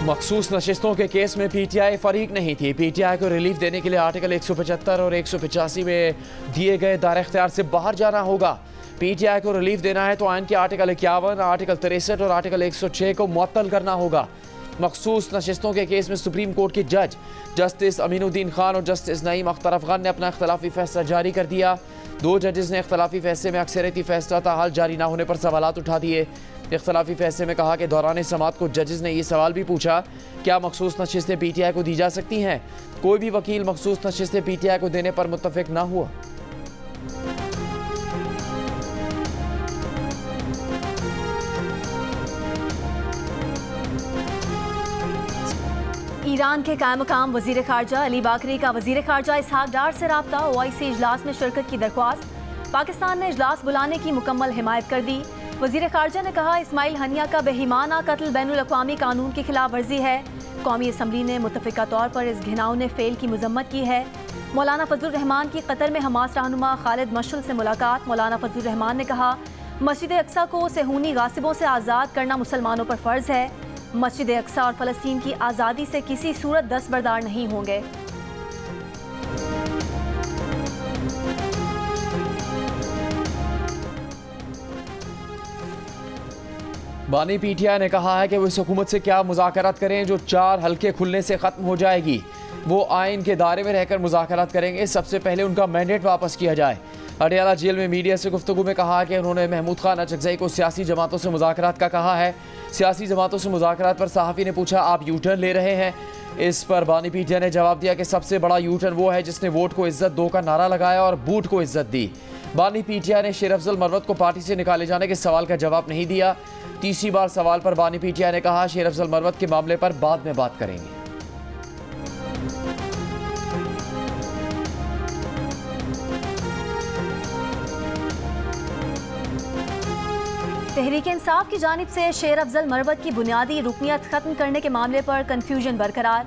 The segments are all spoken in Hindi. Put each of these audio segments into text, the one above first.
मखसूस नशिस्तों के केस में पीटीआई फरीक नहीं थी। पीटीआई को रिलीफ देने के लिए आर्टिकल 175 और 185 में दिए गए दायरे इख्तियार से बाहर जाना होगा। पीटीआई को रिलीफ देना है तो आइन के आर्टिकल 51, आर्टिकल 63 और आर्टिकल 106 को मुअत्तल करना होगा। मखसूस नशिस्तों के केस में सुप्रीम कोर्ट के जज जस्टिस अमीनुद्दीन खान और जस्टिस नईम अख्तर अफगान ने अपना इख्तलाफी फैसला जारी कर दिया। दो जजेस ने इख्तलाफी फैसले में अक्सरियती फैसला ताहाल जारी न होने पर सवालात उठा दिए। इख्तलाफी फैसले में कहा कि दौरान समाअत को जजेस ने यह सवाल भी पूछा, क्या मखसूस नशिस्तें पीटीआई को दी जा सकती हैं? कोई भी वकील मखसूस नशिस्तें पीटीआई को देने पर मुत्तफिक न हुआ। ईरान के कायम मकाम वजीर खारजा अली बाकरी का वजीर खारजा इसहाक डार से राब्ता। ओआईसी इजलास में शिरकत की दरख्वास्त। पाकिस्तान ने इजलास बुलाने की मुकम्मल हिमायत कर दी। वजीर खारजा ने कहा, इस्माइल हनिया का बेहिमाना कत्ल बैनुल अक़वामी कानून की खिलाफ वर्जी है। कौमी असम्बली ने मुत्तफ़िका तौर पर इस घिनौने फेल की मजम्मत की है। मौलाना फजलुर रहमान की कतर में हमास रहनुमा खालिद मशअल से मुलाकात। मौलाना फजलुर रहमान ने कहा, मस्जिद अक्सा को सेहूनी गासिबों से आज़ाद करना मुसलमानों पर फ़र्ज़ है। मस्जिद अक्सा और फ़लस्तीन की आज़ादी से किसी सूरत दस्तबरदार नहीं होंगे। बानी पीटीआई ने कहा है कि वो इस हुकूमत से क्या मुज़ाकरात करें जो 4 हल्के खुलने से ख़त्म हो जाएगी। वो आइन के दायरे में रहकर मुज़ाकरात करेंगे। सबसे पहले उनका मैंडेट वापस किया जाए। अडियाला जेल में मीडिया से गुफ्तगू में कहा कि उन्होंने महमूद खान अचकज़ई को सियासी जमातों से मुज़ाकरात का कहा है। सियासी जमातों से मुज़ाकरात पर सहाफ़ी ने पूछा, आप यू टर्न ले रहे हैं? इस पर बानी पीटीआई ने जवाब दिया कि सबसे बड़ा यू टर्न वो है जिसने वोट को इज्जत दो का नारा लगाया और बूट को इज्जत दी। बानी पीटीआई ने शेर अफजल मरवत को पार्टी से निकाले जाने के सवाल का जवाब नहीं दिया। तीसरी बार सवाल पर बानी पीटीआई ने कहा, शेर अफजल मरवत के मामले पर बाद में बात करेंगे। तहरीक इंसाफ की जानिब से शेर अफजल मरवत की बुनियादी रुकनियत खत्म करने के मामले पर कन्फ्यूजन बरकरार।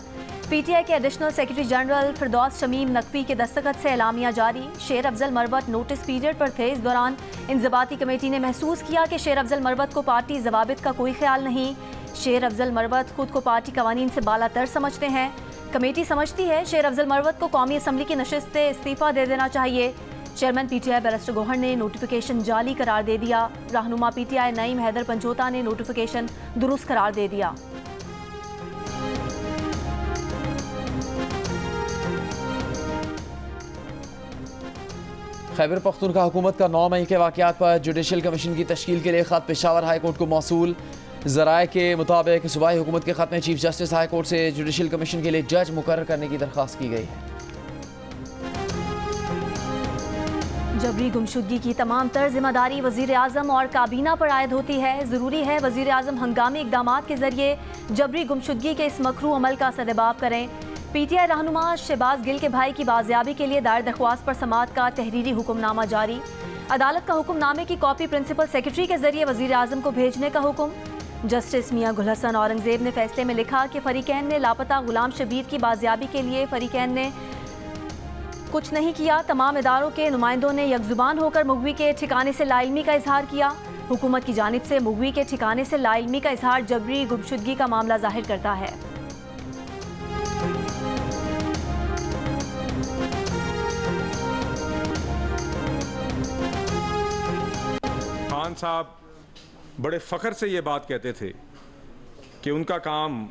पीटीआई के एडिशनल सेक्रेटरी जनरल फिरदौस शमीम नकवी के दस्तखत से एलामिया जारी। शेर अफजल मरवत नोटिस पीरियड पर थे। इस दौरान इंज़बाती कमेटी ने महसूस किया कि शेर अफजल मरवत को पार्टी ज़वाबित का कोई ख्याल नहीं। शेर अफजल मरवत खुद को पार्टी कवानीन से बालातर समझते हैं। कमेटी समझती है शेर अफजल मरवत को कौमी असम्बली की नशिस्त से इस्तीफ़ा दे देना चाहिए। चेयरमैन पीटीआई बैरिस्टर गौहर ने नोटिफिकेशन जाली करार दे दिया। रहनुमा पीटीआई नईम हैदर पंजोता ने नोटिफिकेशन दुरुस्त करार दे दिया। खैबर पख्तूनख्वा हुकूमत का 9 मई के वाक़यात पर जुडिशल कमीशन की तश्कील के लिए ख़त पेशावर हाई कोर्ट को मौसूल। ज़राए के मुताबिक सूबाई हुकूमत के ख़त में चीफ जस्टिस हाई कोर्ट से जुडिशल कमीशन के लिए जज मुकर्रर करने की दरख्वास्त की गई है। जबरी गुमशुदगी की तमाम तर जिम्मेदारी वज़ीर आज़म और काबीना पर आयद होती है। ज़रूरी है वज़ीर आज़म हंगामी इक़दामात के ज़रिए जबरी गुमशुदगी के इस मकरू अमल का सदेबाब करें। पीटीआई रहनुमा शहबाज गिल के भाई की बाजियाबी के लिए दायर दरख्वास्त पर समाअत का तहरीरी हुक्मनामा जारी। अदालत का हुक्मनामे की कॉपी प्रिंसिपल सेक्रेटरी के जरिए वज़ीर आज़म को भेजने का हुक्म। जस्टिस मियां गुल हसन औरंगजेब ने फैसले में लिखा कि फ़रीक़ैन ने लापता गुलाम शबीर की बाजियाबी के लिए फ़रीक़ैन ने कुछ नहीं किया। तमाम इदारों के नुमाइंदों ने यकजुबान होकर मुगवी के ठिकाने से लाइल्मी का इजहार किया। हुकूमत की जानिब से मुगवी के ठिकाने से लाइल्मी का इजहार जबरी गुमशुदगी का मामला जाहिर करता है। खान साहब बड़े फ़ख्र से ये बात कहते थे कि उनका काम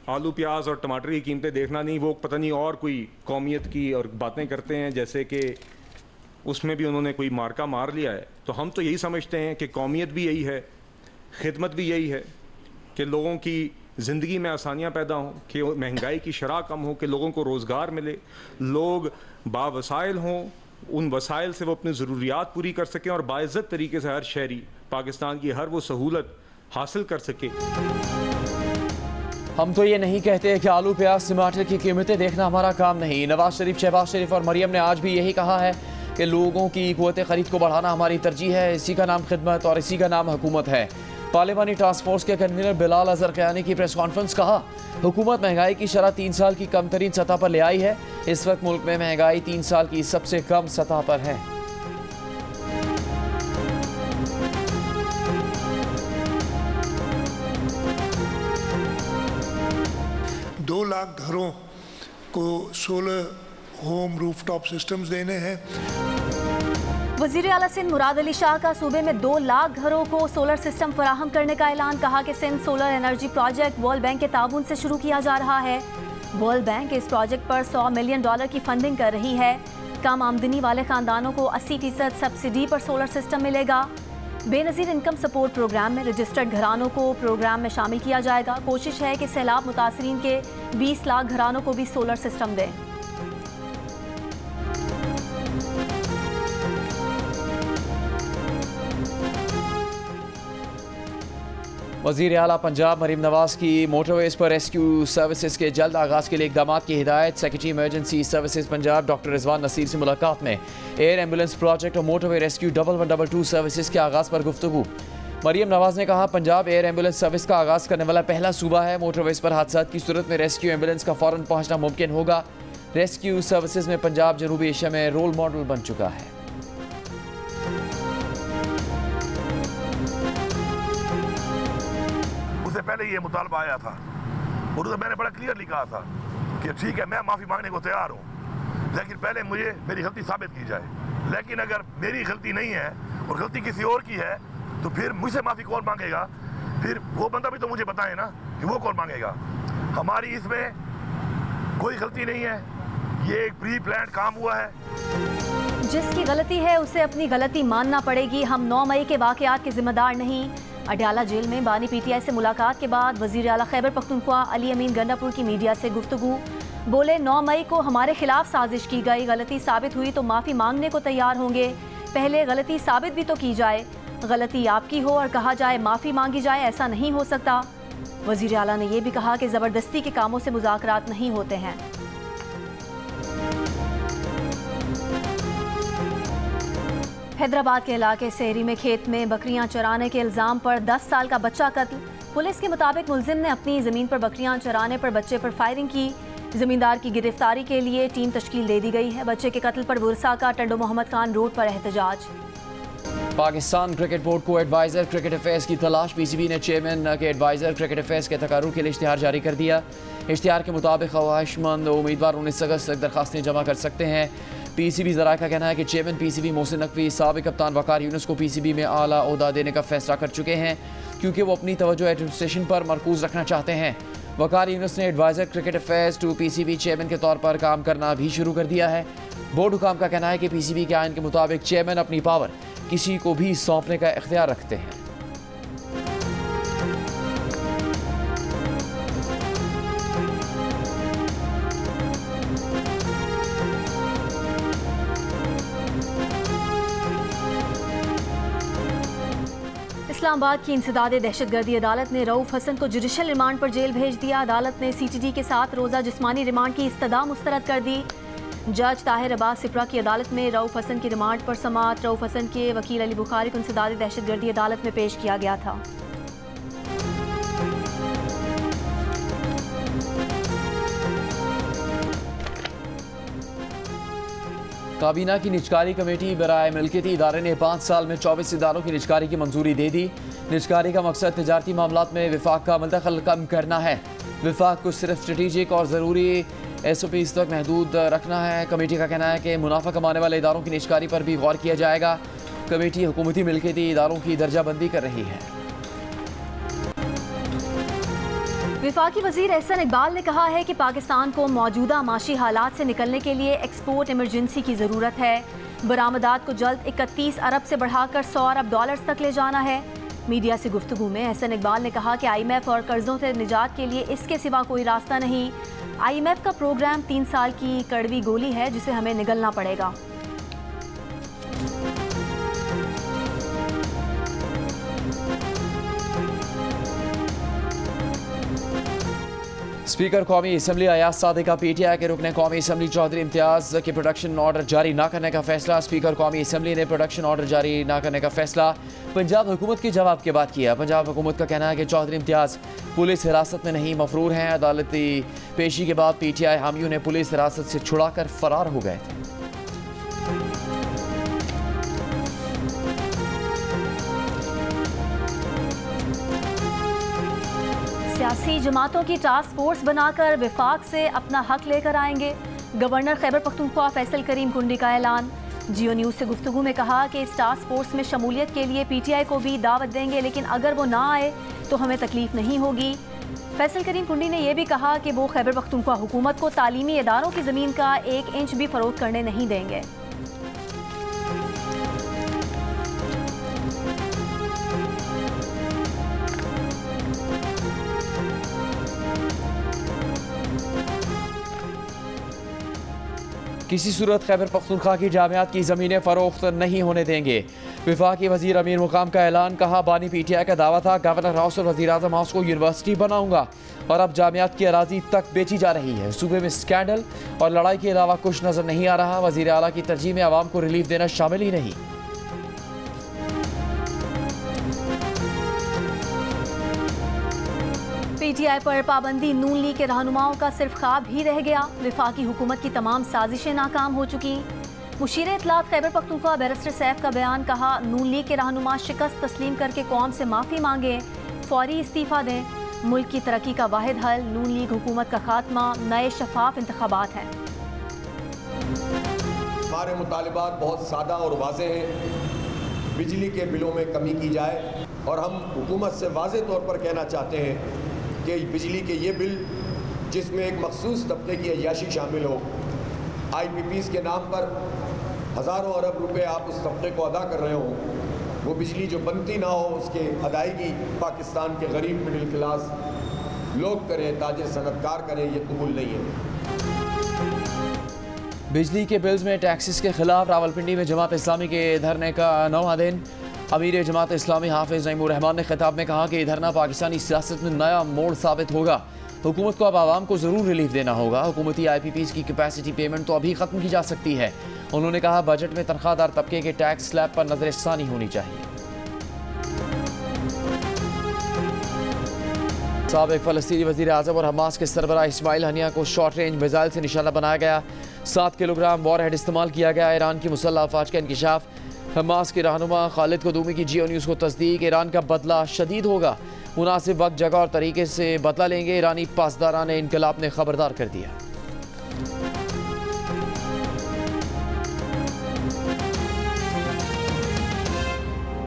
आलू प्याज और टमाटर की कीमतें देखना नहीं, वो पता नहीं और कोई कौमियत की और बातें करते हैं, जैसे कि उसमें भी उन्होंने कोई मार्का मार लिया है। तो हम तो यही समझते हैं कि कौमियत भी यही है, खिदमत भी यही है कि लोगों की ज़िंदगी में आसानियाँ पैदा हों, कि महंगाई की शरह कम हो, कि लोगों को रोज़गार मिले, लोग बावसाइल हों, उन वसाइल से वो अपनी ज़रूरियात पूरी कर सकें और बाइज़्ज़त तरीके से हर शहरी पाकिस्तान की हर वो सहूलत हासिल कर सके। हम तो ये नहीं कहते कि आलू प्याज टमाटर की कीमतें देखना हमारा काम नहीं। नवाज शरीफ, शहबाज शरीफ और मरियम ने आज भी यही कहा है कि लोगों की क़ुव्वत ख़रीद को बढ़ाना हमारी तरजीह है। इसी का नाम खिदमत और इसी का नाम हुकूमत है। पार्लिमानी टास्क फोर्स के कन्वीनर बिलाल अजहर क़यानी की प्रेस कॉन्फ्रेंस कहा, हुकूमत महंगाई की शरह 3 साल की कम तरीन सतह पर ले आई है। इस वक्त मुल्क में महंगाई 3 साल की सबसे कम सतह पर है। लाख घरों को सोलर होम रूफटॉप सिस्टम्स देने हैं। वज़ीर आला सिंध मुराद अली शाह का सूबे में 2 लाख घरों को सोलर सिस्टम फराहम करने का ऐलान। कहा कि Sindh solar energy project world bank के ताउन से शुरू किया जा रहा है। वर्ल्ड बैंक इस प्रोजेक्ट पर $100 मिलियन की फंडिंग कर रही है। कम आमदनी वाले खानदानों को 80% सब्सिडी पर सोलर सिस्टम मिलेगा। बेनज़ीर इनकम सपोर्ट प्रोग्राम में रजिस्टर्ड घरानों को प्रोग्राम में शामिल किया जाएगा। कोशिश है कि सैलाब मुतासरीन के 20 लाख घरानों को भी सोलर सिस्टम दें। वज़ीर आला पंजाब मरीम नवाज़ की मोटरवेज़ पर रेस्क्यू सर्विसेज के जल्द आगाज़ के लिए इक़दाम की हिदायत। Secretary emergency services Punjab doctor Rizwan Naseer से मुलाकात में एयर एम्बुलेंस प्रोजेक्ट और मोटरवे रेस्क्यू 1122 सर्विसेज के आगाज़ पर गुफ्तगू। मरीम नवाज़ ने कहा पंजाब एयर एम्बुलेंस सर्विस का आगाज़ करने वाला पहला सूबा है। मोटरवेज़ पर हादसा की सूरत में रेस्क्यू एम्बुलेंस का फ़ौरन पहुँचना मुमकिन होगा। रेस्क्यू सर्विसेज में पंजाब जनूबी एशिया में रोल मॉडल बन चुका है। पहले ये मुतालबा आया था और उसे मैंने बड़ा क्लियरली कहा था कि ठीक है मैं माफ़ी मांगने को तैयार हूँ, लेकिन पहले मुझे मेरी गलती साबित की जाए। लेकिन अगर मेरी गलती नहीं है और गलती किसी और की है तो फिर मुझसे माफ़ी कौन मांगेगा? फिर वो बंदा भी तो मुझे बताए ना कि वो कौन मांगेगा। हमारी इसमें कोई गलती नहीं है, ये एक प्री प्लान्ड काम हुआ है। जिसकी गलती है उसे अपनी गलती मानना पड़ेगी। हम 9 मई के वाक़यात के जिम्मेदार नहीं। अडयाला जेल में बानी PTI से मुलाकात के बाद वज़ीर आला खैबर पख्तूनख्वा अली अमीन गंडापुर की मीडिया से गुफ्तगू। बोले 9 मई को हमारे खिलाफ साजिश की गई, गलती साबित हुई तो माफ़ी मांगने को तैयार होंगे। पहले गलती साबित भी तो की जाए, गलती आपकी हो और कहा जाए माफ़ी मांगी जाए, ऐसा नहीं हो सकता। वज़ीर आला ने यह भी कहा कि ज़बरदस्ती के कामों से मुज़ाकरात नहीं होते हैं। हैदराबाद के इलाके सेरी में खेत में बकरियां चराने के इल्ज़ाम पर 10 साल का बच्चा कत्ल। पुलिस के मुताबिक मुलजिम ने अपनी ज़मीन पर बकरियां चराने पर बच्चे पर फायरिंग की। ज़मींदार की गिरफ्तारी के लिए टीम तश्कील दे दी गई है। बच्चे के कत्ल पर बुरसा का टंडो मोहम्मद खान रोड पर एहतजाज। पाकिस्तान क्रिकेट बोर्ड को एडवाइज़र क्रिकेट अफेयर्स की तलाश। PCB ने चेयरमैन के एडवाइज़र क्रिकेट अफेयर्स के तकारुर के लिए इश्तिहार जारी कर दिया। इश्तिहार के मुताबिक ख्वाहिशमंद उम्मीदवार 19 अगस्त तक दरखास्तें जमा कर सकते हैं। PCB ज़राए का कहना है कि चेयरमैन PCB मोहसिन नकवी साबिक़ कप्तान वकार यूनुस को PCB में आला ओहदा देने का फैसला कर चुके हैं, क्योंकि वो अपनी तवज्जो एडमिनिस्ट्रेशन पर मरकूज रखना चाहते हैं। वकार यूनुस ने adviser cricket affairs to PCB chairman के तौर पर काम करना भी शुरू कर दिया है। बोर्ड हुकाम का कहना है कि PCB के आइन के मुताबिक चेयरमैन अपनी पावर किसी को भी सौंपने का इख्तियार रखते हैं। इस्लामाबाद की इंसदादे दहशतगर्दी अदालत ने रऊफ हसन को जुडिशल रिमांड पर जेल भेज दिया। अदालत ने CTD के साथ रोज़ा जिस्मानी रिमांड की इस्तदा मुस्तरद कर दी। जज ताहिर अब्बास सिपरा की अदालत में रऊफ हसन की रिमांड पर समाअत रऊफ हसन के वकील अली बुखारी को इंसदादे दहशतगर्दी अदालत में पेश किया गया था। काबीना की निजकारी कमेटी बराए मिल्कियती इदारे ने 5 साल में 24 इदारों की निजकारी की मंजूरी दे दी। निजकारी का मकसद तिजारती मामलात में विफाक का मुंतकल कम करना है। विफाक को सिर्फ स्ट्रेटेजिक और ज़रूरी SOPs तक महदूद रखना है। कमेटी का कहना है कि मुनाफा कमाने वाले इदारों की निजकारी पर भी गौर किया जाएगा। कमेटी हुकूमती मिल्कियती इदारों की दर्जाबंदी कर रही है। विफाकी वज़ीर एहसन इकबाल ने कहा है कि पाकिस्तान को मौजूदा माशी हालात से निकलने के लिए एक्सपोर्ट इमरजेंसी की ज़रूरत है। बरामदात को जल्द 31 अरब से बढ़ाकर 100 अरब डॉलर्स तक ले जाना है। मीडिया से गुफ्तगू में एहसन इकबाल ने कहा कि IMF और कर्जों से निजात के लिए इसके सिवा कोई रास्ता नहीं। IMF का प्रोग्राम 3 साल की कड़वी गोली है जिसे हमें निगलना पड़ेगा। स्पीकर कौमी असम्बली अयाज सादिका PTI के रुकने कौमी असम्बली चौधरी इम्तियाज़ के प्रोडक्शन ऑर्डर जारी न करने का फैसला। स्पीकर कौमी असम्बली ने प्रोडक्शन ऑर्डर जारी न करने का फैसला पंजाब हुकूमत के जवाब के बाद किया। पंजाब हुकूमत का कहना है कि चौधरी इम्तियाज़ पुलिस हिरासत में नहीं मफरूर हैं। अदालती पेशी के बाद PTI हामियों ने पुलिस हिरासत से छुड़ाकर फरार हो गए थे। सियासी जमातों की टास्क फोर्स बनाकर विफाक से अपना हक लेकर आएंगे। गवर्नर खैबर पख्तूनख्वा फैसल करीम कुंडी का ऐलान। जियो न्यूज़ से गुफ्तगू में कहा कि इस टास्क फोर्स में शमूलियत के लिए PTI को भी दावत देंगे, लेकिन अगर वो ना आए तो हमें तकलीफ नहीं होगी। फैसल करीम कुंडी ने यह भी कहा कि वो खैबर पख्तूनख्वा हुकूमत को तालीमी इदारों की ज़मीन का 1 इंच भी फरोख्त करने नहीं देंगे। किसी सूरत खैबर पख्तूनख्वा की जामियात की ज़मीनें फ़रोख्त नहीं होने देंगे। वफाकी वज़ीर अमीर मुकाम का ऐलान। कहा, बानी PTI का दावा था गवर्नर हाउस और वज़ीर आज़म हाउस को यूनिवर्सिटी बनाऊंगा और अब जामियात की अराजी तक बेची जा रही है। सूबे में स्कैंडल और लड़ाई के अलावा कुछ नज़र नहीं आ रहा। वज़ीर आला की तरजीह में आवाम को रिलीफ देना शामिल ही नहीं। PTI पर पाबंदी नून लीग के रहनुमाओं का सिर्फ ख्वाब ही रह गया। वफाकी हुकूमत की तमाम साजिशें नाकाम हो चुकी। मुशीर इत्तलात खैबर पख्तूनख्वा बैरिस्टर सैफ का बयान। कहा, नून लीग के रहनुमा शिकस्त तस्लीम करके कौम से माफ़ी मांगे, फौरी इस्तीफ़ा दें। मुल्क की तरक्की का वाहिद हल नून लीग हुकूमत का खात्मा, नए शफाफ इंतखाबात हैं। हमारे मुतालिबात बहुत सादा और वाज़े हैं। बिजली के बिलों में कमी की जाए और हम हुकूमत से वाज़े तौर पर कहना चाहते हैं कि बिजली के ये बिल जिसमें एक मखसूस तबके की अय्याशी शामिल हो, IPPs के नाम पर हज़ारों अरब रुपए आप उस तबके को अदा कर रहे हो, वो बिजली जो बनती ना हो उसके अदायगी पाकिस्तान के गरीब मिडिल क्लास लोग करें, ताजिर सनतकार करें, ये कबूल नहीं है। बिजली के बिल्स में टैक्सेस के खिलाफ रावलपिंडी में जमात इस्लामी के धरने का 9वां दिन। अमीर जमात इस्लामी हाफिज़ नईमुर रहमान ने खिताब में कहा कि धरना पाकिस्तानी सियासत में नया मोड़ साबित होगा। हुकूमत को अब आवाम को ज़रूर रिलीफ देना होगा। हुकूमती IPPs की कैपेसिटी पेमेंट तो अभी ख़त्म की जा सकती है। उन्होंने कहा, बजट में तनख्वाहदार तबके के टैक्स स्लैब पर नज़रसानी होनी चाहिए। साबिक़ फ़लस्तीनी वज़ीर आज़म और हमास के सरबराह इस्माइल हनिया को शॉर्ट रेंज मिसाइल से निशाना बनाया गया। 7 किलोग्राम वॉरहेड इस्तेमाल किया गया। ईरान की मुसल्लह अफ़वाज का इंकिशाफ। हमास के रहनुमा खालिद कदूमी की जियो न्यूज़ को तस्दीक। ईरान का बदला शदीद होगा, मुनासिब वक्त, जगह और तरीके से बदला लेंगे। ईरानी पासदारान इनकलाब ने खबरदार कर दिया।